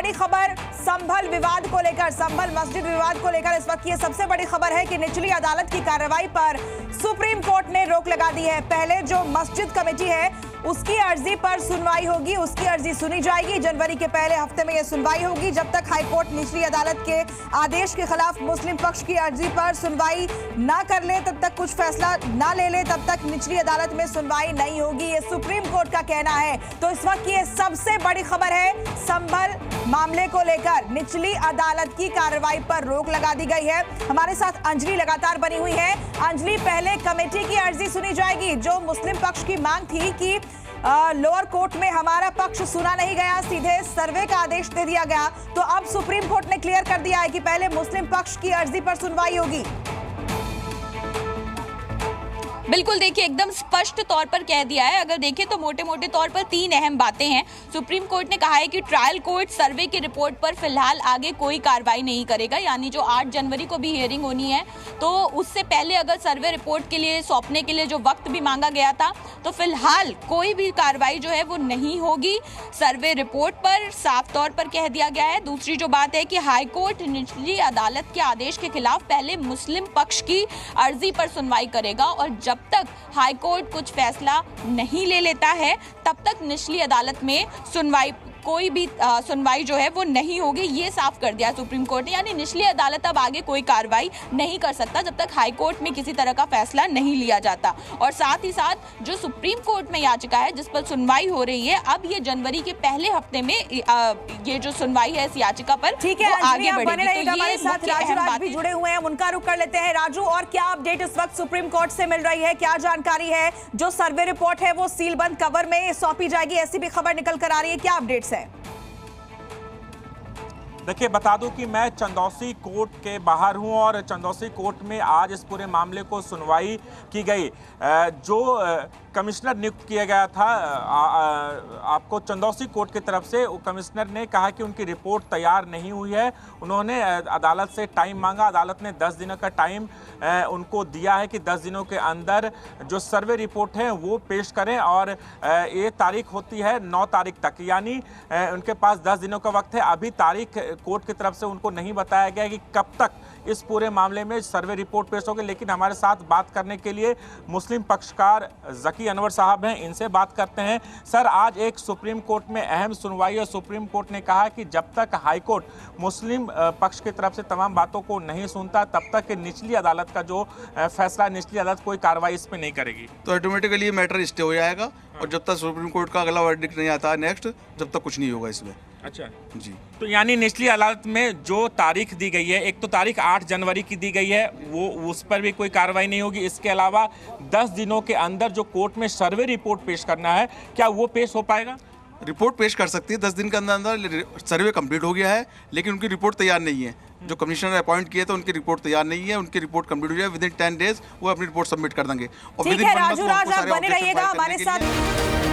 बड़ी खबर संभल विवाद को लेकर, संभल मस्जिद विवाद को लेकर इस वक्त ये सबसे बड़ी खबर है कि निचली अदालत की कार्रवाई पर सुप्रीम कोर्ट ने रोक लगा दी है। पहले जो मस्जिद कमेटी है उसकी अर्जी पर सुनवाई होगी, उसकी अर्जी सुनी जाएगी। जनवरी के पहले हफ्ते में यह सुनवाई होगी। जब तक हाईकोर्ट निचली अदालत के आदेश के खिलाफ मुस्लिम पक्ष की अर्जी पर सुनवाई ना कर ले, तब तक कुछ फैसला ना ले ले, तब तक निचली अदालत में सुनवाई नहीं होगी, ये सुप्रीम कोर्ट का कहना है। तो इस वक्त ये सबसे बड़ी खबर है संभल मामले को लेकर निचली अदालत की कार्रवाई पर रोक लगा दी गई है। हमारे साथ अंजलि लगातार बनी हुई है। अंजलि, पहले कमेटी की अर्जी सुनी जाएगी। जो मुस्लिम पक्ष की मांग थी कि लोअर कोर्ट में हमारा पक्ष सुना नहीं गया, सीधे सर्वे का आदेश दे दिया गया, तो अब सुप्रीम कोर्ट ने क्लियर कर दिया है कि पहले मुस्लिम पक्ष की अर्जी पर सुनवाई होगी। बिल्कुल, देखिए एकदम स्पष्ट तौर पर कह दिया है। अगर देखें तो मोटे मोटे तौर पर तीन अहम बातें हैं। सुप्रीम कोर्ट ने कहा है कि ट्रायल कोर्ट सर्वे की रिपोर्ट पर फिलहाल आगे कोई कार्रवाई नहीं करेगा, यानी जो 8 जनवरी को भी हियरिंग होनी है तो उससे पहले अगर सर्वे रिपोर्ट के लिए सौंपने के लिए जो वक्त भी मांगा गया था तो फिलहाल कोई भी कार्रवाई जो है वो नहीं होगी। सर्वे रिपोर्ट पर साफ तौर पर कह दिया गया है। दूसरी जो बात है कि हाईकोर्ट निचली अदालत के आदेश के खिलाफ पहले मुस्लिम पक्ष की अर्जी पर सुनवाई करेगा और जब तक हाईकोर्ट कुछ फैसला नहीं ले लेता है तब तक निचली अदालत में कोई भी सुनवाई जो है वो नहीं होगी, ये साफ कर दिया सुप्रीम कोर्ट ने। यानी निचली अदालत अब आगे कोई कार्रवाई नहीं कर सकता जब तक हाई कोर्ट में किसी तरह का फैसला नहीं लिया जाता। और साथ ही साथ जो सुप्रीम कोर्ट में याचिका है जिस पर सुनवाई हो रही है, अब ये जनवरी के पहले हफ्ते में ये जो सुनवाई है इस याचिका पर ठीक है, आगे बढ़ेगी। तो हमारे साथ राजू भी जुड़े हुए हैं, उनका रुख कर लेते हैं। राजू, और क्या अपडेट इस वक्त सुप्रीम कोर्ट से मिल रही है, क्या जानकारी है? जो सर्वे रिपोर्ट है वो सीलबंद कवर में सौंपी जाएगी, ऐसी भी खबर निकल कर आ रही है, क्या अपडेट्स है? देखिए, बता दूं कि मैं चंदौसी कोर्ट के बाहर हूं और चंदौसी कोर्ट में आज इस पूरे मामले को सुनवाई की गई। जो कमिश्नर नियुक्त किया गया था आपको चंदौसी कोर्ट की तरफ से, कमिश्नर ने कहा कि उनकी रिपोर्ट तैयार नहीं हुई है। उन्होंने अदालत से टाइम मांगा, अदालत ने 10 दिनों का टाइम उनको दिया है कि 10 दिनों के अंदर जो सर्वे रिपोर्ट है वो पेश करें और ये तारीख होती है 9 तारीख तक, यानी उनके पास 10 दिनों का वक्त है। अभी तारीख कोर्ट की तरफ से उनको नहीं बताया गया कि कब तक इस पूरे मामले में सर्वे रिपोर्ट पेश होगी। लेकिन हमारे साथ बात करने के लिए मुस्लिम पक्षकार जकी अनवर साहब हैं, इनसे बात करते हैं। सर, आज एक सुप्रीम कोर्ट में अहम सुनवाई और सुप्रीम कोर्ट ने कहा कि जब तक हाई कोर्ट मुस्लिम पक्ष की तरफ से तमाम बातों को नहीं सुनता तब तक निचली अदालत का जो फैसला, निचली अदालत कोई कार्रवाई इस पर नहीं करेगी, तो ऑटोमेटिकली ये मैटर स्टे हो जाएगा और जब तक सुप्रीम कोर्ट का अगला वर्डिक्ट नहीं आता नेक्स्ट, जब तक कुछ नहीं होगा इसमें। अच्छा जी, तो यानी निचली अदालत में जो तारीख दी गई है, एक तो तारीख 8 जनवरी की दी गई है, वो उस पर भी कोई कार्रवाई नहीं होगी। इसके अलावा 10 दिनों के अंदर जो कोर्ट में सर्वे रिपोर्ट पेश करना है, क्या वो पेश हो पाएगा? रिपोर्ट पेश कर सकती है 10 दिन के अंदर सर्वे कंप्लीट हो गया है, लेकिन उनकी रिपोर्ट तैयार नहीं है। जो कमिश्नर अपॉइंट किए थे उनकी रिपोर्ट तैयार नहीं है, उनकी रिपोर्ट कंप्लीट हो जाए विदिन 10 डेज वो अपनी रिपोर्ट सबमिट कर देंगे। और ठीक है राजू, आप बने रहिएगा हमारे साथ।